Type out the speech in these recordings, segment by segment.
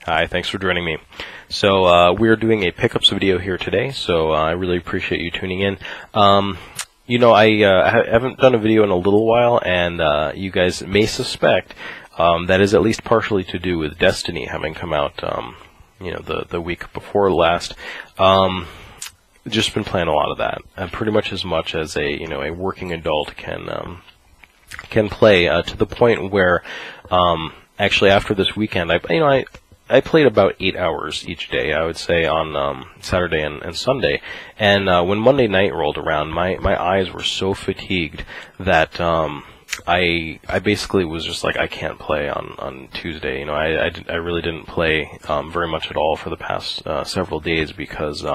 Hi, thanks for joining me. So we're doing a pickups video here today, so I really appreciate you tuning in. I haven't done a video in a little while, and you guys may suspect that is at least partially to do with Destiny having come out, the week before last. Just been playing a lot of that, pretty much as much as a working adult can play, to the point where actually after this weekend, I played about 8 hours each day, I would say, on Saturday and Sunday. And when Monday night rolled around, my eyes were so fatigued that I basically was just like, I can't play on Tuesday. I really didn't play very much at all for the past several days because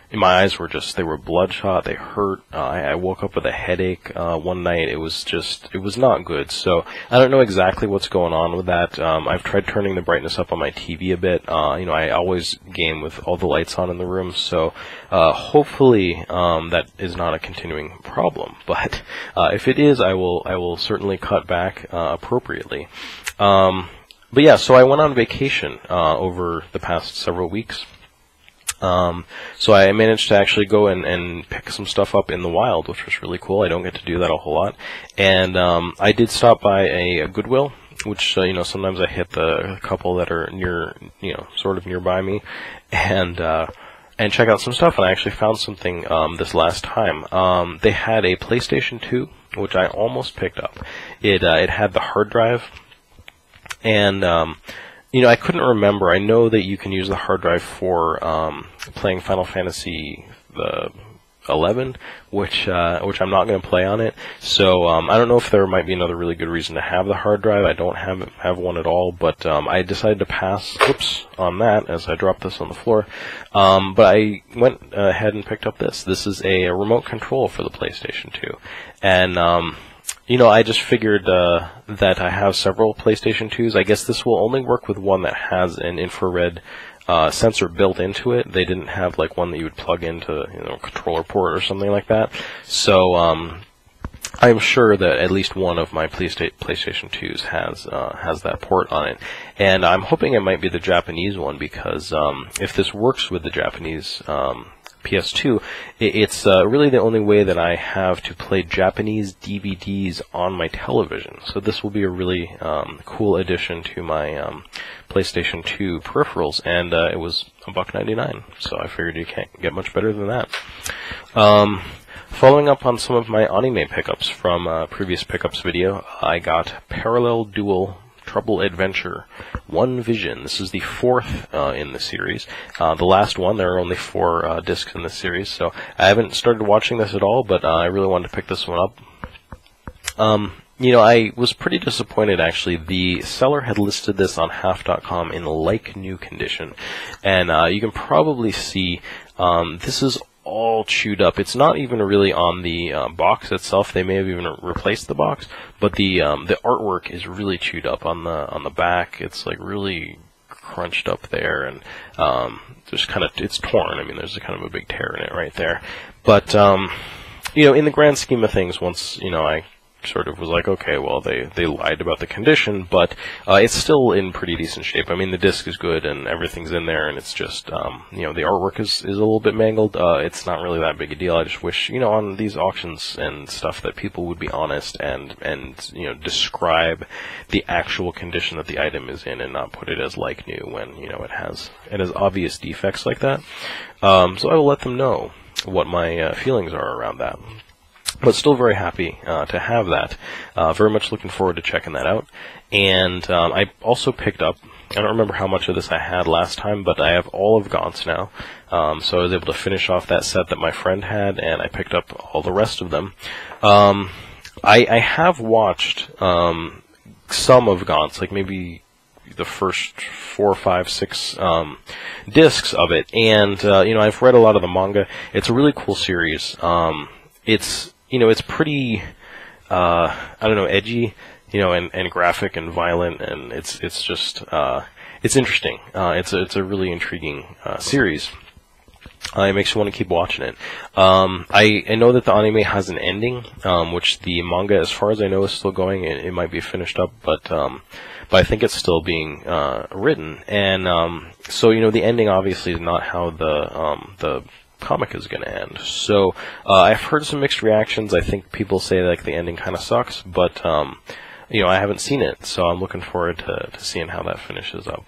my eyes were they were bloodshot, they hurt. I woke up with a headache one night. It was not good. So I don't know exactly what's going on with that. I've tried turning the brightness up on my TV a bit. I always game with all the lights on in the room, so hopefully that is not a continuing problem. But if it is, I will certainly cut back appropriately. But yeah, so I went on vacation over the past several weeks. So I managed to actually go and pick some stuff up in the wild, which was really cool. I don't get to do that a whole lot. And I did stop by a Goodwill, which, sometimes I hit the couple that are sort of nearby me, and check out some stuff. And I actually found something this last time. They had a PlayStation 2, which I almost picked up. It had the hard drive, and I couldn't remember. I know that you can use the hard drive for playing Final Fantasy 11, which I'm not going to play on it. So I don't know if there might be another really good reason to have the hard drive. I don't have one at all, but I decided to pass on that as I dropped this on the floor. But I went ahead and picked up this. This is a remote control for the PlayStation 2, and I just figured that I have several PlayStation 2s. I guess this will only work with one that has an infrared sensor built into it. They didn't have like one that you would plug into, a controller port or something like that. So I'm sure that at least one of my PlayStation 2s has that port on it, and I'm hoping it might be the Japanese one, because if this works with the Japanese PS2, it's really the only way that I have to play Japanese DVDs on my television. So this will be a really cool addition to my PlayStation 2 peripherals, and it was $1.99, so I figured you can't get much better than that. Following up on some of my anime pickups from a previous pickups video, I got Parallel Duel Trouble Adventure One Vision. This is the fourth in the series. The last one, there are only 4 discs in this series, so I haven't started watching this at all, but I really wanted to pick this one up. I was pretty disappointed, actually. The seller had listed this on half.com in like-new condition, and you can probably see this is all chewed up. It's not even really on the box itself. They may have even replaced the box, but the artwork is really chewed up on the back. It's like really crunched up there, and it's torn. I mean, there's kind of a big tear in it right there. But in the grand scheme of things, once I sort of was like, okay, well, they lied about the condition, but it's still in pretty decent shape. I mean, the disc is good and everything's in there, and it's just, the artwork is a little bit mangled. It's not really that big a deal. I just wish, on these auctions and stuff, that people would be honest and describe the actual condition that the item is in, and not put it as like new when, it has obvious defects like that. So I will let them know what my feelings are around that. But still very happy to have that. Very much looking forward to checking that out. And I also picked up, I don't remember how much of this I had last time, but I have all of Gaunt's now. So I was able to finish off that set that my friend had, and I picked up all the rest of them. I have watched some of Gaunt's, like maybe the first 4, 5, 6 discs of it. And, I've read a lot of the manga. It's a really cool series. It's pretty, edgy, and graphic and violent, and it's just, it's interesting. It's a really intriguing series. It makes you want to keep watching it. I know that the anime has an ending, which the manga, as far as I know, is still going. It might be finished up, but I think it's still being written. And so the ending obviously is not how the comic is going to end. So I've heard some mixed reactions. I think people say like the ending kind of sucks, but I haven't seen it, so I'm looking forward to seeing how that finishes up.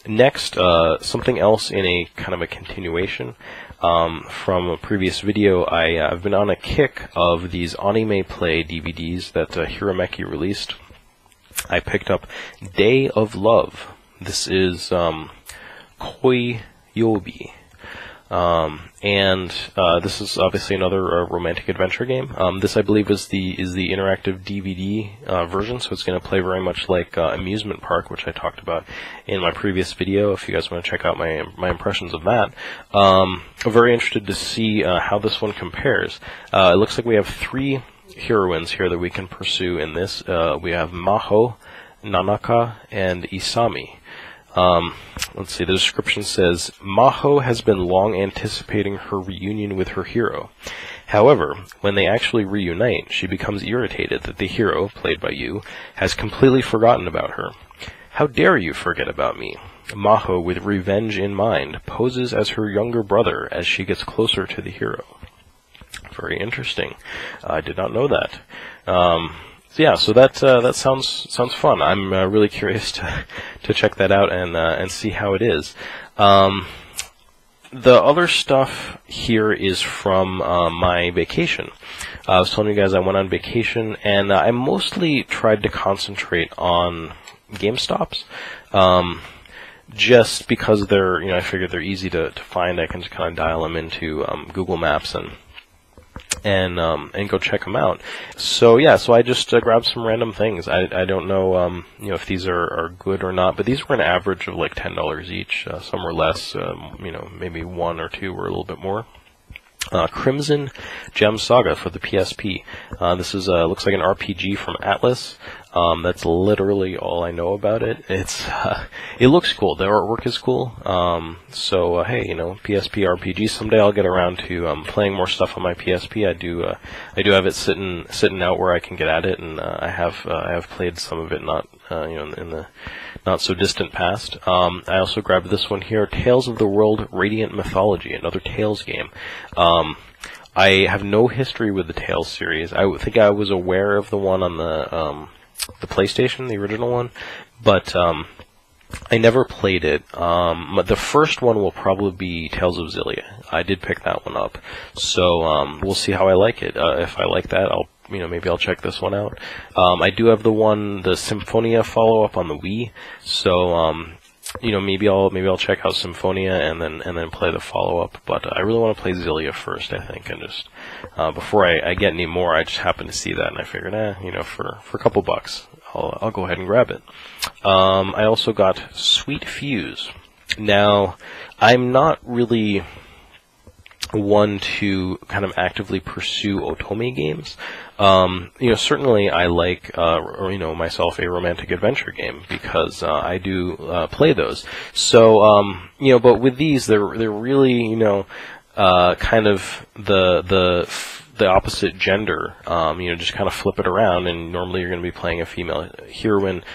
Next, something else in a kind of a continuation from a previous video. I've been on a kick of these AnimePlay DVDs that Hirameki released. I picked up Day of Love. This is Koi Yobi. And this is obviously another romantic adventure game. This, I believe, is the interactive DVD version, so it's going to play very much like Amusement Park, which I talked about in my previous video. If you guys want to check out my impressions of that, I'm very interested to see how this one compares. It looks like we have 3 heroines here that we can pursue in this. We have Maho, Nanaka, and Asami. Let's see, the description says, Maho has been long anticipating her reunion with her hero. However, when they actually reunite, she becomes irritated that the hero, played by you, has completely forgotten about her. How dare you forget about me? Maho, with revenge in mind, poses as her younger brother as she gets closer to the hero. Very interesting. I did not know that. Yeah, so that sounds fun. I'm really curious to check that out and see how it is. The other stuff here is from my vacation. I was telling you guys I went on vacation, and I mostly tried to concentrate on GameStops. Just because they're, I figured they're easy to find. I can just kind of dial them into Google Maps and go check them out. So yeah, so I just grabbed some random things. I don't know if these are good or not, but these were an average of like $10 each. Some were less, maybe 1 or 2 were a little bit more. Crimson Gem Saga for the PSP. This is looks like an RPG from Atlas. That's literally all I know about it. It looks cool. The artwork is cool. So hey, PSP RPG. Someday I'll get around to playing more stuff on my PSP. I do have it sitting out where I can get at it, and I have played some of it, not in the not so distant past. I also grabbed this one here, Tales of the World Radiant Mythology, another Tales game. I have no history with the Tales series. I think I was aware of the one on the PlayStation, the original one, but I never played it. The first one will probably be Tales of Xillia. I did pick that one up, so we'll see how I like it. If I like that, maybe I'll check this one out. I do have the Symphonia follow-up on the Wii, so maybe I'll check out Symphonia and then play the follow-up. But I really want to play Xillia first, I think, and just before I get any more, I just happened to see that and I figured, for a couple bucks, I'll go ahead and grab it. I also got Sweet Fuse. Now, I'm not really one to kind of actively pursue otome games. Certainly I like, myself a romantic adventure game because I do play those. So, but with these, they're really, kind of the opposite gender. Just kind of flip it around, and normally you're going to be playing a female heroine,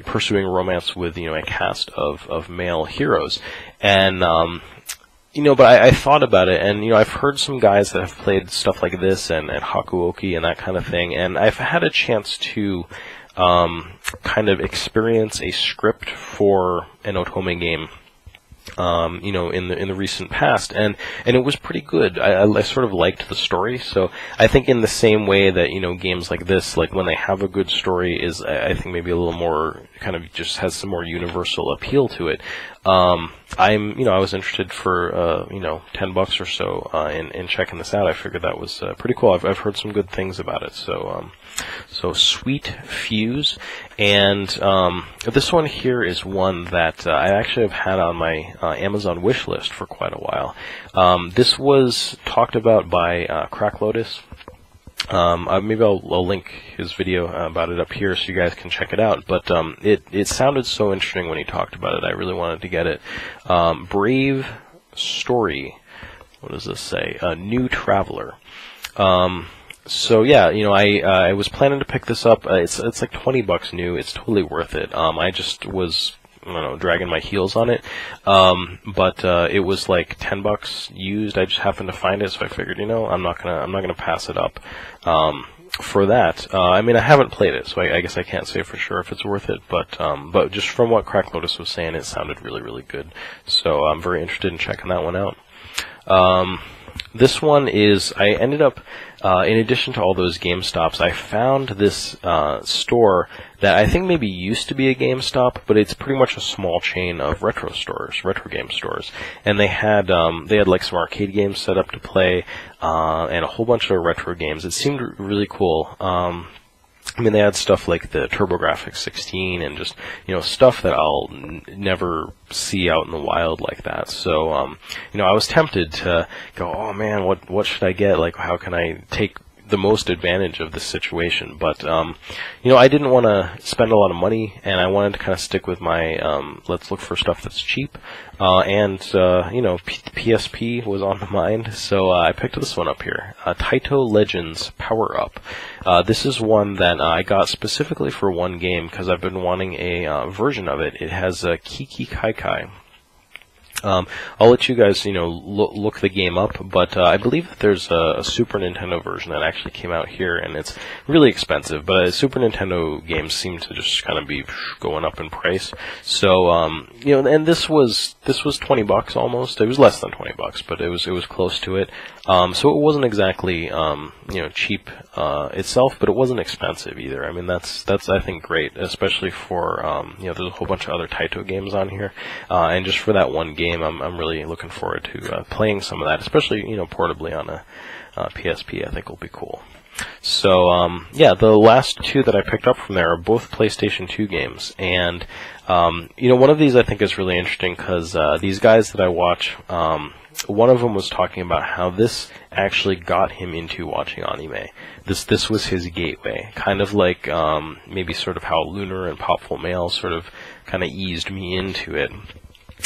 pursuing romance with, a cast of male heroes. And, but I thought about it, and, I've heard some guys that have played stuff like this and Hakuoki and that kind of thing, and I've had a chance to kind of experience a script for an otome game, in the recent past, and it was pretty good. I sort of liked the story, so I think in the same way that, games like this, like when they have a good story, is, I think, maybe a little more, kind of just has some more universal appeal to it. I was interested for, $10 or so, in checking this out. I figured that was, pretty cool. I've heard some good things about it, so Sweet Fuse. And, this one here is one that, I actually have had on my, Amazon wish list for quite a while. This was talked about by, Cracklotus. Maybe I'll link his video about it up here so you guys can check it out. But it sounded so interesting when he talked about it. I really wanted to get it. Brave Story. What does this say? New Traveler. So yeah, you know, I was planning to pick this up. It's like $20 new. It's totally worth it. I just was, I don't know, dragging my heels on it. But it was like $10 used. I just happened to find it, so I figured, you know, I'm not gonna pass it up. For that, I mean, I haven't played it, so I guess I can't say for sure if it's worth it. But just from what Cracklotus was saying, it sounded really, really good. So I'm very interested in checking that one out. This one is, I ended up, in addition to all those GameStops, I found this store that I think maybe used to be a GameStop, but it's pretty much a small chain of retro game stores. And they had like some arcade games set up to play, and a whole bunch of retro games. It seemed really cool. I mean, they had stuff like the TurboGrafx 16 and just, you know, stuff that I'll never see out in the wild like that. So, you know, I was tempted to go, oh man, what should I get? Like, how can I take the most advantage of this situation? But, you know, I didn't want to spend a lot of money, and I wanted to kind of stick with my, let's look for stuff that's cheap. And you know, PSP was on the mind, so I picked this one up here. Taito Legends Power Up. This is one that I got specifically for one game because I've been wanting a version of it. It has Kiki Kai Kai. I'll let you guys, you know, look the game up, but I believe that there's a Super Nintendo version that actually came out here, and it's really expensive, but Super Nintendo games seem to just kind of be going up in price. So, you know, and this was $20 almost. It was less than $20, but it was close to it. So it wasn't exactly, you know, cheap itself, but it wasn't expensive either. I mean, that's I think great, especially for, you know, there's a whole bunch of other Taito games on here, and just for that one game, I'm really looking forward to playing some of that, especially, you know, portably on a PSP. I think will be cool. So, yeah, the last two that I picked up from there are both PlayStation 2 games, and, you know, one of these I think is really interesting because these guys that I watch, one of them was talking about how this actually got him into watching anime. This was his gateway, kind of like maybe sort of how Lunar and Popful Mail sort of kind of eased me into it.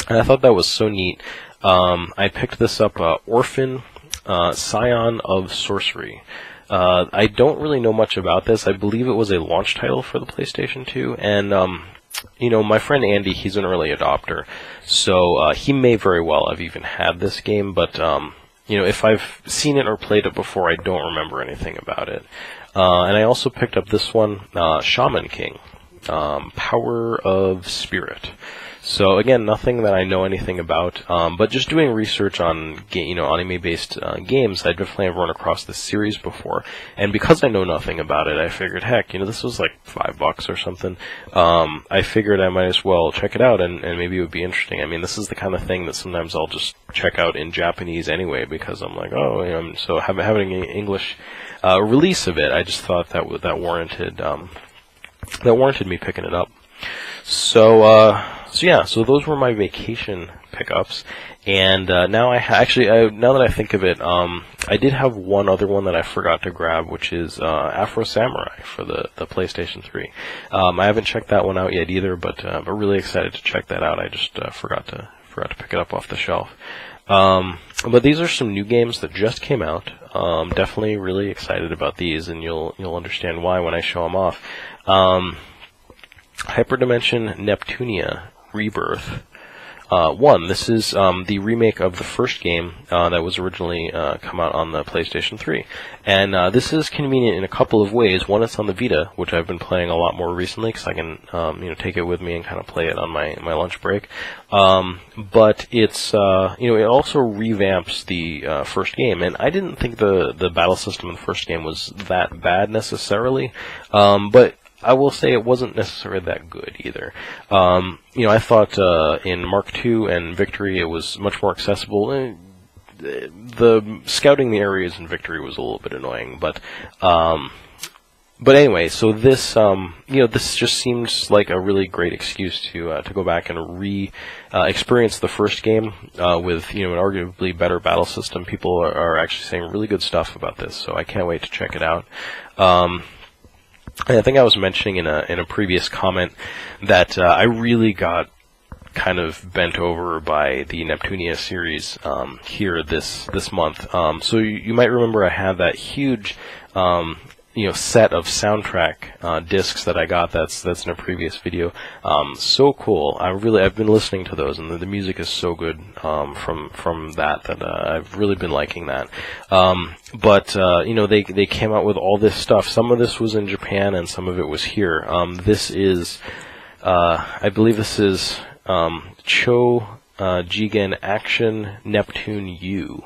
And I thought that was so neat. I picked this up, Orphan, Scion of Sorcery. I don't really know much about this. I believe it was a launch title for the PlayStation 2, and you know, my friend Andy, he's an early adopter, so he may very well have even had this game, but you know, if I've seen it or played it before, I don't remember anything about it. And I also picked up this one, Shaman King, Power of Spirit. So again, nothing that I know anything about, but just doing research on, you know, anime-based games, I'd definitely have run across this series before, and because I know nothing about it, I figured, heck, you know, this was like $5 or something. I figured I might as well check it out, and maybe it would be interesting. I mean, this is the kind of thing that sometimes I'll just check out in Japanese anyway, because I'm like, oh, you know, so having an English release of it, I just thought that warranted me picking it up. So yeah, so those were my vacation pickups, and now now that I think of it, I did have one other one that I forgot to grab, which is Afro Samurai for the PlayStation 3. I haven't checked that one out yet either, but really excited to check that out. I just forgot to pick it up off the shelf. But these are some new games that just came out. Definitely really excited about these, and you'll understand why when I show them off. Hyperdimension Neptunia Rebirth 1. This is the remake of the first game that was originally come out on the PlayStation 3. And this is convenient in a couple of ways. One, it's on the Vita, which I've been playing a lot more recently because I can you know, take it with me and kind of play it on my lunch break. But it's you know, it also revamps the first game, and I didn't think the battle system in the first game was that bad necessarily, but I will say it wasn't necessarily that good either. You know, I thought in Mark II and Victory it was much more accessible. The scouting the areas in Victory was a little bit annoying, but But anyway, so this, this just seems like a really great excuse to go back and experience the first game with, an arguably better battle system. People are actually saying really good stuff about this, so I can't wait to check it out. I think I was mentioning in a previous comment that I really got kind of bent over by the Neptunia series here this month. So you might remember I had that huge set of soundtrack discs that I got. That's in a previous video. So cool. I've been listening to those, and the music is so good from that I've really been liking that. But they came out with all this stuff. Some of this was in Japan, and some of it was here. This is, I believe this is Cho Jigen Action Neptune U.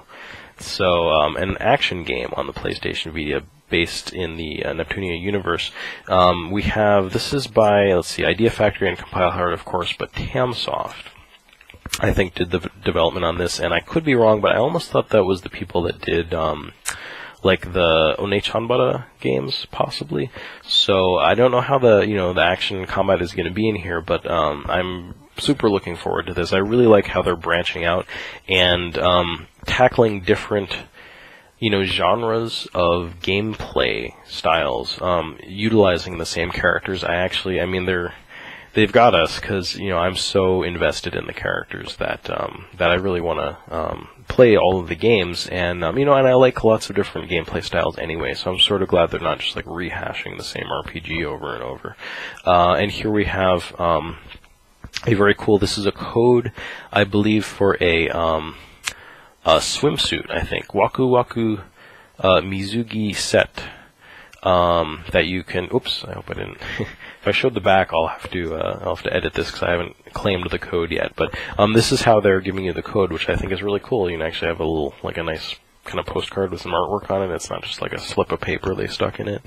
So an action game on the PlayStation Vita, based in the Neptunia universe. This is by, let's see, Idea Factory and Compile Hard, of course, but Tamsoft, I think, did the development on this, and I could be wrong, but I almost thought that was the people that did, like the Onechanbara games, possibly. So I don't know how the action combat is going to be in here, but I'm super looking forward to this. I really like how they're branching out and tackling different genres of gameplay styles, utilizing the same characters. They've got us, because I'm so invested in the characters that I really want to play all of the games, and and I like lots of different gameplay styles anyway. So I'm sort of glad they're not just like rehashing the same RPG over and over. And here we have a very cool. This is a code, I believe, for a swimsuit, I think. Waku Waku Mizugi set. That you can. Oops, I hope I didn't. If I showed the back, I'll have to edit this because I haven't claimed the code yet. But this is how they're giving you the code, which I think is really cool. You can actually have a nice kind of postcard with some artwork on it. It's not just like a slip of paper they stuck in it.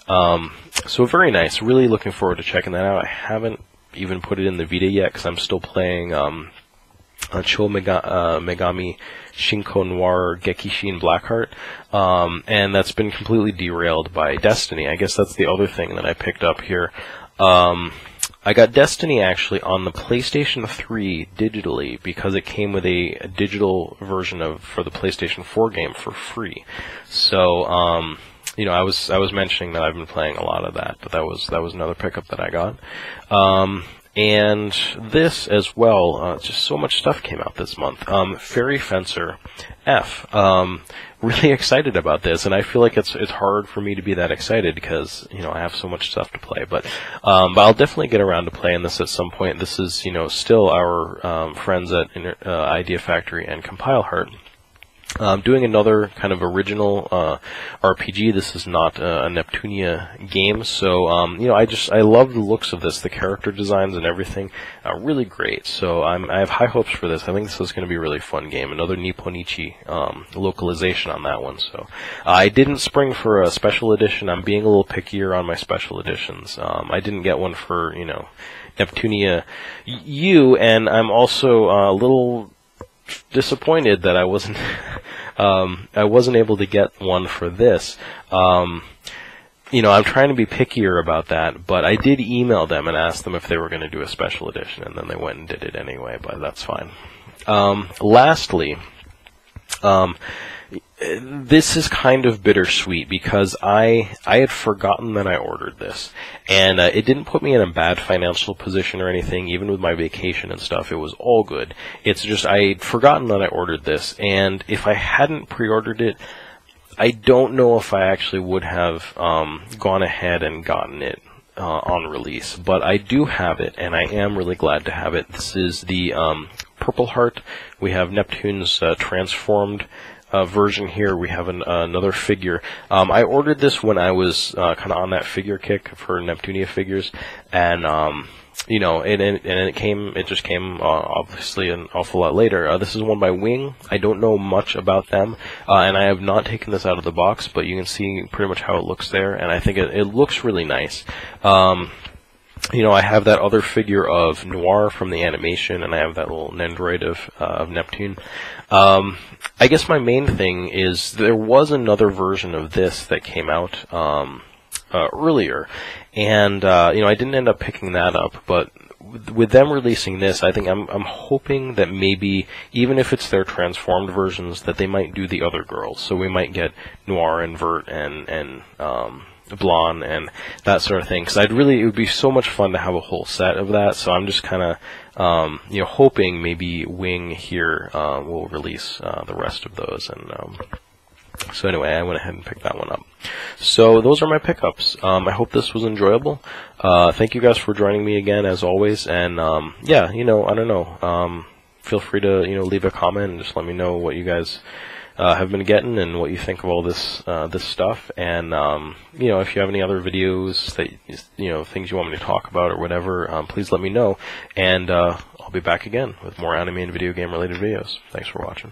So very nice. Really looking forward to checking that out. I haven't even put it in the Vita yet because I'm still playing Cho Megami Shinko Noir Gekishin Blackheart, and that's been completely derailed by Destiny. I guess that's the other thing that I picked up here. I got Destiny actually on the PlayStation 3 digitally because it came with a digital version for the PlayStation 4 game for free. So I was mentioning that I've been playing a lot of that, but that was another pickup that I got. And this as well, just so much stuff came out this month. Fairy Fencer F. Really excited about this, and I feel like it's hard for me to be that excited because I have so much stuff to play. But I'll definitely get around to playing this at some point. This is still our friends at Idea Factory and Compile Heart. Doing another kind of original RPG. This is not a Neptunia game, so I love the looks of this, the character designs and everything, really great. So I have high hopes for this. I think this is going to be a really fun game. Another Nipponichi localization on that one. So I didn't spring for a special edition. I'm being a little pickier on my special editions. I didn't get one for Neptunia U, and I'm also a little disappointed that I wasn't able to get one for this. I'm trying to be pickier about that, but I did email them and ask them if they were going to do a special edition, and then they went and did it anyway, but that's fine. Lastly, this is kind of bittersweet because I had forgotten that I ordered this, and it didn't put me in a bad financial position or anything. Even with my vacation and stuff, it was all good. It's just I'd forgotten that I ordered this, and if I hadn't pre-ordered it, I don't know if I actually would have gone ahead and gotten it on release. But I do have it, and I am really glad to have it. This is the Purple Heart. We have Neptune's transformed version here. We have another figure. I ordered this when I was kind of on that figure kick for Neptunia figures, and it just came obviously an awful lot later. This is one by Wing. I don't know much about them, and I have not taken this out of the box, but you can see pretty much how it looks there, and I think it looks really nice. I have that other figure of Noir from the animation, and I have that little Nendoroid of Neptune. I guess my main thing is there was another version of this that came out earlier, and you know, I didn't end up picking that up, but with them releasing this, I think I'm hoping that maybe, even if it's their transformed versions, that they might do the other girls. So we might get Noir and Vert and Blonde and that sort of thing. Because it would be so much fun to have a whole set of that. So I'm just kind of, you know, hoping maybe Wing here will release the rest of those. And so anyway, I went ahead and picked that one up. So those are my pickups. I hope this was enjoyable. Thank you guys for joining me again, as always. And yeah, you know, I don't know. Feel free to, you know, leave a comment and just let me know what you guys have been getting and what you think of all this this stuff. And you know, if you have any other videos that, you know, things you want me to talk about or whatever, please let me know. And I'll be back again with more anime and video game related videos. Thanks for watching.